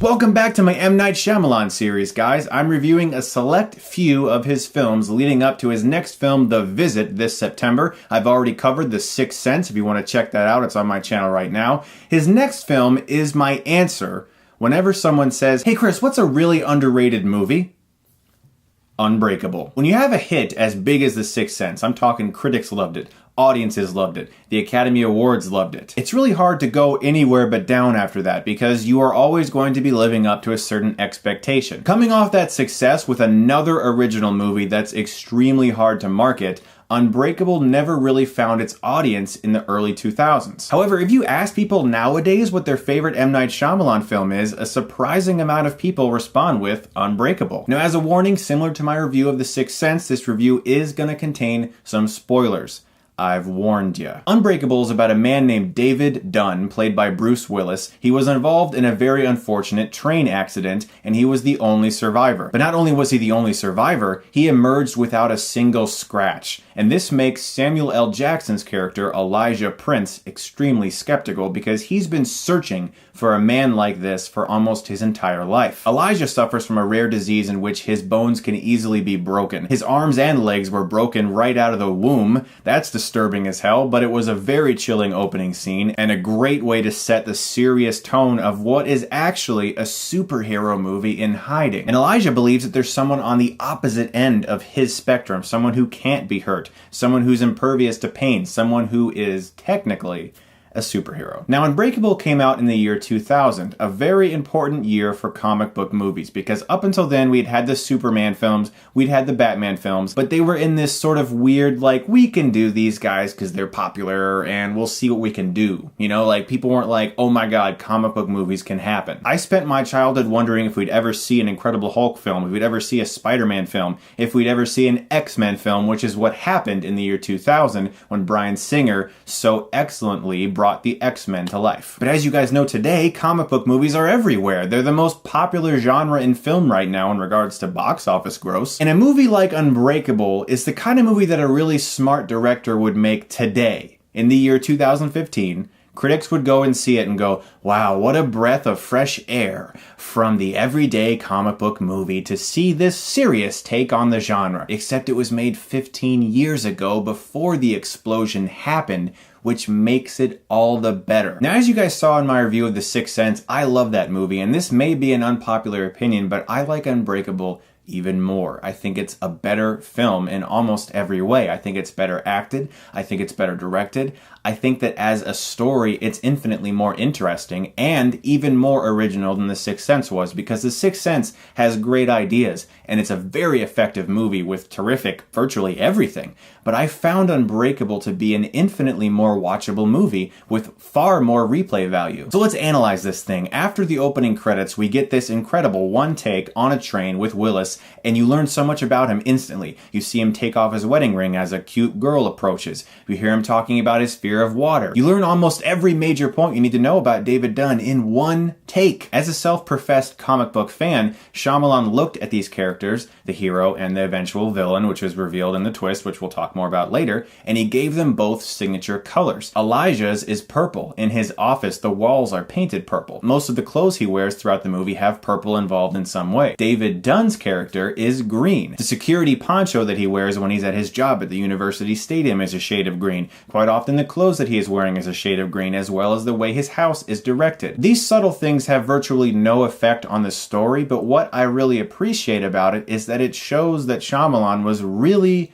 Welcome back to my M. Night Shyamalan series, guys. I'm reviewing a select few of his films leading up to his next film, The Visit, this September. I've already covered The Sixth Sense. If you want to check that out, it's on my channel right now. His next film is my answer whenever someone says, "Hey Chris, what's a really underrated movie?" Unbreakable. When you have a hit as big as The Sixth Sense, I'm talking critics loved it, audiences loved it, the Academy Awards loved it. It's really hard to go anywhere but down after that because you are always going to be living up to a certain expectation. Coming off that success with another original movie that's extremely hard to market, Unbreakable never really found its audience in the early 2000s. However, if you ask people nowadays what their favorite M. Night Shyamalan film is, a surprising amount of people respond with Unbreakable. Now, as a warning, similar to my review of The Sixth Sense, this review is going to contain some spoilers. I've warned you. Unbreakable is about a man named David Dunn, played by Bruce Willis. He was involved in a very unfortunate train accident, and he was the only survivor. But not only was he the only survivor, he emerged without a single scratch. And this makes Samuel L. Jackson's character, Elijah Prince, extremely skeptical because he's been searching for a man like this for almost his entire life. Elijah suffers from a rare disease in which his bones can easily be broken. His arms and legs were broken right out of the womb. That's disturbing as hell, but it was a very chilling opening scene and a great way to set the serious tone of what is actually a superhero movie in hiding. And Elijah believes that there's someone on the opposite end of his spectrum, someone who can't be hurt, someone who's impervious to pain, someone who is technically a superhero. Now, Unbreakable came out in the year 2000, a very important year for comic book movies, because up until then we'd had the Superman films, we'd had the Batman films, but they were in this sort of weird, like, we can do these guys because they're popular and we'll see what we can do. You know, like, people weren't like, oh my god, comic book movies can happen. I spent my childhood wondering if we'd ever see an Incredible Hulk film, if we'd ever see a Spider-Man film, if we'd ever see an X-Men film, which is what happened in the year 2000 when Bryan Singer so excellently brought the X-Men to life. But as you guys know today, comic book movies are everywhere. They're the most popular genre in film right now in regards to box office gross. And a movie like Unbreakable is the kind of movie that a really smart director would make today. In the year 2015, critics would go and see it and go, wow, what a breath of fresh air from the everyday comic book movie to see this serious take on the genre. Except it was made 15 years ago before the explosion happened, which makes it all the better. Now, as you guys saw in my review of The Sixth Sense, I love that movie, and this may be an unpopular opinion, but I like Unbreakable even more. I think it's a better film in almost every way. I think it's better acted. I think it's better directed. I think that as a story, it's infinitely more interesting and even more original than The Sixth Sense was, because The Sixth Sense has great ideas and it's a very effective movie with terrific virtually everything. But I found Unbreakable to be an infinitely more watchable movie with far more replay value. So let's analyze this thing. After the opening credits, we get this incredible one take on a train with Willis, and you learn so much about him instantly. You see him take off his wedding ring as a cute girl approaches. You hear him talking about his fear of water. You learn almost every major point you need to know about David Dunn in one take. As a self-professed comic book fan, Shyamalan looked at these characters, the hero and the eventual villain, which was revealed in the twist, which we'll talk more about later, and he gave them both signature colors. Elijah's is purple. In his office, the walls are painted purple. Most of the clothes he wears throughout the movie have purple involved in some way. David Dunn's character is green. The security poncho that he wears when he's at his job at the university stadium is a shade of green. Quite often the clothes that he is wearing is a shade of green, as well as the way his house is directed. These subtle things have virtually no effect on the story, but what I really appreciate about it is that it shows that Shyamalan was really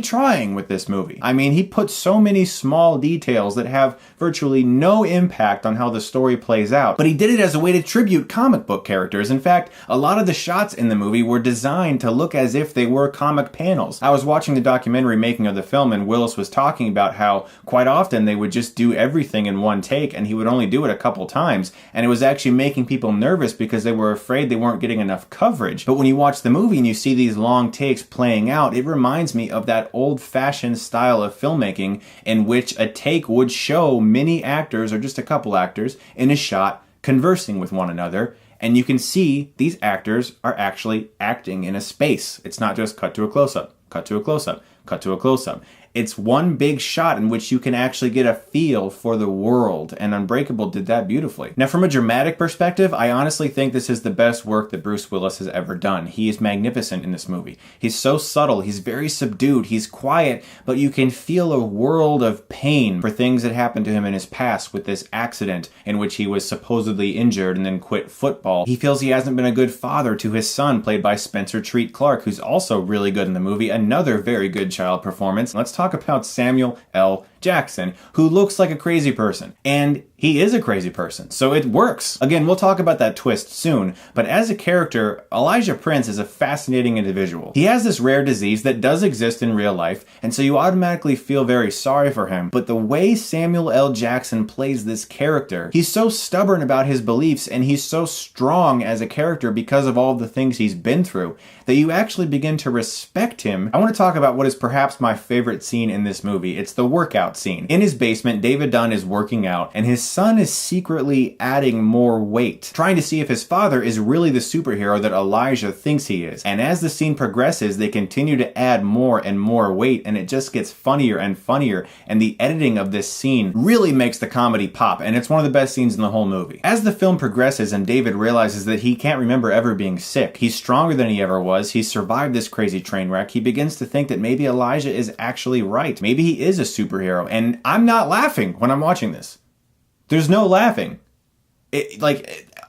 trying with this movie. I mean, he put so many small details that have virtually no impact on how the story plays out, but he did it as a way to tribute comic book characters. In fact, a lot of the shots in the movie were designed to look as if they were comic panels. I was watching the documentary making of the film, and Willis was talking about how quite often they would just do everything in one take, and he would only do it a couple times, and it was actually making people nervous because they were afraid they weren't getting enough coverage. But when you watch the movie and you see these long takes playing out, it reminds me of that old-fashioned style of filmmaking in which a take would show many actors, or just a couple actors, in a shot conversing with one another, and you can see these actors are actually acting in a space. It's not just cut to a close-up, cut to a close-up, cut to a close-up. It's one big shot in which you can actually get a feel for the world, and Unbreakable did that beautifully. Now, from a dramatic perspective, I honestly think this is the best work that Bruce Willis has ever done. He is magnificent in this movie. He's so subtle, he's very subdued, he's quiet, but you can feel a world of pain for things that happened to him in his past with this accident in which he was supposedly injured and then quit football. He feels he hasn't been a good father to his son, played by Spencer Treat Clark, who's also really good in the movie. Another very good child performance. Let's talk about Samuel L. Jackson, who looks like a crazy person. And he is a crazy person, so it works. Again, we'll talk about that twist soon, but as a character, Elijah Prince is a fascinating individual. He has this rare disease that does exist in real life, and so you automatically feel very sorry for him, but the way Samuel L. Jackson plays this character, he's so stubborn about his beliefs, and he's so strong as a character because of all the things he's been through, that you actually begin to respect him. I want to talk about what is perhaps my favorite scene in this movie. It's the workout scene. In his basement, David Dunn is working out, and his son is secretly adding more weight, trying to see if his father is really the superhero that Elijah thinks he is. And as the scene progresses, they continue to add more and more weight, and it just gets funnier and funnier, and the editing of this scene really makes the comedy pop, and it's one of the best scenes in the whole movie. As the film progresses and David realizes that he can't remember ever being sick, he's stronger than he ever was, he's survived this crazy train wreck, he begins to think that maybe Elijah is actually right. Maybe he is a superhero, and I'm not laughing when I'm watching this. There's no laughing.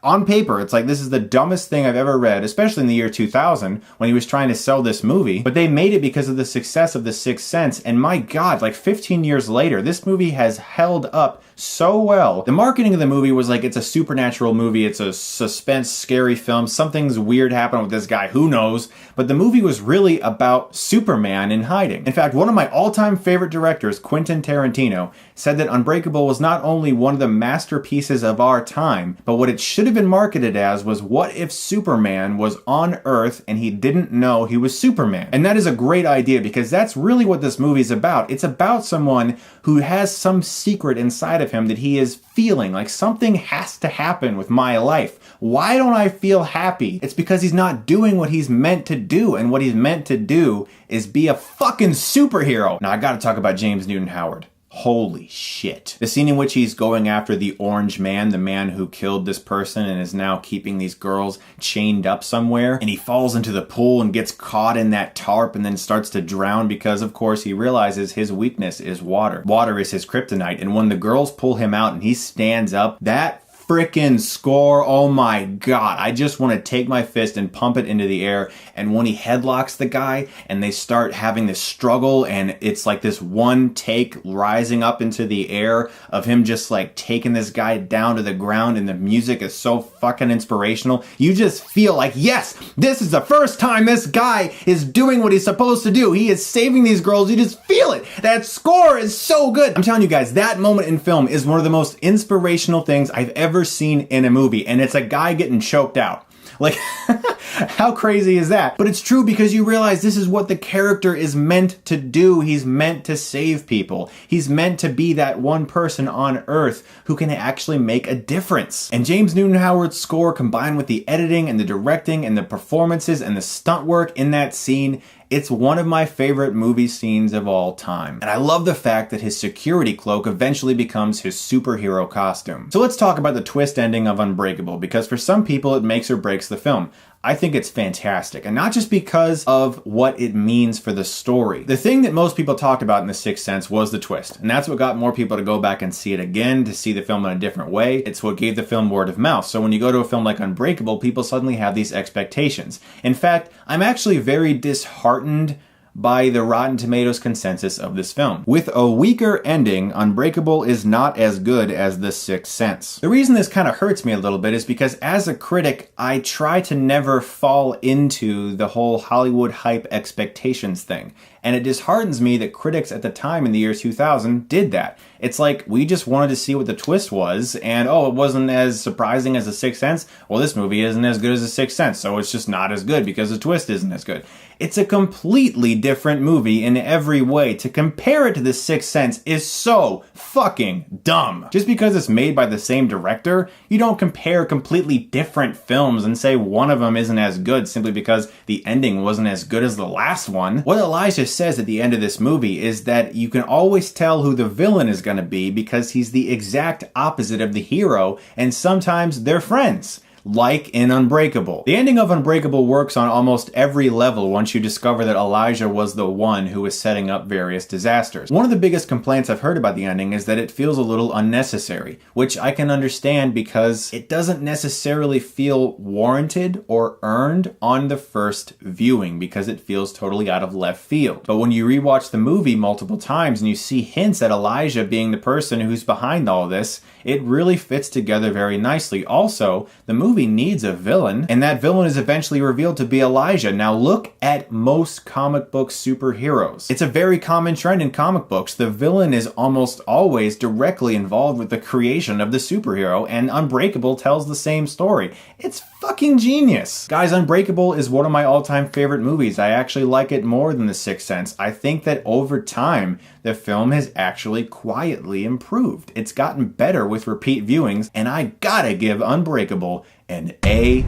On paper, it's like this is the dumbest thing I've ever read, especially in the year 2000 when he was trying to sell this movie. But they made it because of the success of The Sixth Sense. And my God, like 15 years later, this movie has held up so well. The marketing of the movie was like, it's a supernatural movie. It's a suspense, scary film. Something's weird happened with this guy. Who knows? But the movie was really about Superman in hiding. In fact, one of my all-time favorite directors, Quentin Tarantino, said that Unbreakable was not only one of the masterpieces of our time, but what it should have been marketed as was, what if Superman was on Earth and he didn't know he was Superman? And that is a great idea, because that's really what this movie is about. It's about someone who has some secret inside of him that he is feeling like something has to happen with my life. Why don't I feel happy? It's because he's not doing what he's meant to do, and what he's meant to do is be a fucking superhero. Now I gotta talk about James Newton Howard. Holy shit. The scene in which he's going after the Orange Man, the man who killed this person and is now keeping these girls chained up somewhere, and he falls into the pool and gets caught in that tarp and then starts to drown because, of course, he realizes his weakness is water. Water is his kryptonite, and when the girls pull him out and he stands up, that frickin' score, oh my God. I just want to take my fist and pump it into the air. And when he headlocks the guy and they start having this struggle, and it's like this one take rising up into the air of him just like taking this guy down to the ground, and the music is so fucking inspirational. You just feel like, yes, this is the first time this guy is doing what he's supposed to do. He is saving these girls. You just feel it. That score is so good. I'm telling you guys, that moment in film is one of the most inspirational things I've ever seen in a movie, and it's a guy getting choked out. Like, how crazy is that? But it's true, because you realize this is what the character is meant to do. He's meant to save people. He's meant to be that one person on Earth who can actually make a difference. And James Newton Howard's score, combined with the editing and the directing and the performances and the stunt work in that scene, it's one of my favorite movie scenes of all time. And I love the fact that his security cloak eventually becomes his superhero costume. So let's talk about the twist ending of Unbreakable, because for some people it makes or breaks the film. I think it's fantastic, and not just because of what it means for the story. The thing that most people talked about in The Sixth Sense was the twist, and that's what got more people to go back and see it again, to see the film in a different way. It's what gave the film word of mouth. So when you go to a film like Unbreakable, people suddenly have these expectations. In fact, I'm actually very disheartened by the Rotten Tomatoes consensus of this film. With a weaker ending, Unbreakable is not as good as The Sixth Sense. The reason this kind of hurts me a little bit is because as a critic, I try to never fall into the whole Hollywood hype expectations thing. And it disheartens me that critics at the time in the year 2000 did that. It's like, we just wanted to see what the twist was, and oh, it wasn't as surprising as The Sixth Sense. Well, this movie isn't as good as The Sixth Sense, so it's just not as good because the twist isn't as good. It's a completely different movie in every way. To compare it to The Sixth Sense is so fucking dumb. Just because it's made by the same director, you don't compare completely different films and say one of them isn't as good simply because the ending wasn't as good as the last one. What Elijah says at the end of this movie is that you can always tell who the villain is going to be because he's the exact opposite of the hero, and sometimes they're friends. Like in Unbreakable. The ending of Unbreakable works on almost every level once you discover that Elijah was the one who was setting up various disasters. One of the biggest complaints I've heard about the ending is that it feels a little unnecessary, which I can understand because it doesn't necessarily feel warranted or earned on the first viewing because it feels totally out of left field. But when you rewatch the movie multiple times and you see hints at Elijah being the person who's behind all this, it really fits together very nicely. Also, the movie needs a villain, and that villain is eventually revealed to be Elijah. Now look at most comic book superheroes. It's a very common trend in comic books. The villain is almost always directly involved with the creation of the superhero, and Unbreakable tells the same story. It's fucking genius. Guys, Unbreakable is one of my all-time favorite movies. I actually like it more than The Sixth Sense. I think that over time, the film has actually quietly improved. It's gotten better with repeat viewings, and I gotta give Unbreakable an A+.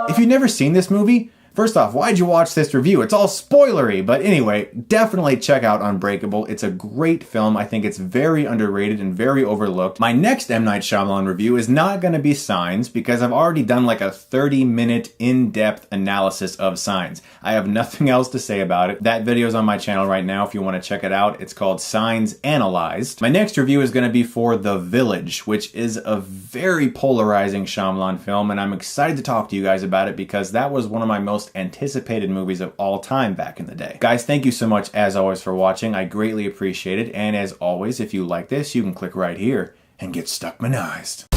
If you've never seen this movie, first off, why'd you watch this review? It's all spoilery, but anyway, definitely check out Unbreakable. It's a great film. I think it's very underrated and very overlooked. My next M. Night Shyamalan review is not going to be Signs because I've already done like a 30-minute in-depth analysis of Signs. I have nothing else to say about it. That video is on my channel right now if you want to check it out. It's called Signs Analyzed. My next review is going to be for The Village, which is a very polarizing Shyamalan film, and I'm excited to talk to you guys about it because that was one of my most anticipated movies of all time back in the day. Guys, thank you so much as always for watching. I greatly appreciate it. And as always, if you like this, you can click right here and get Stuckmanized.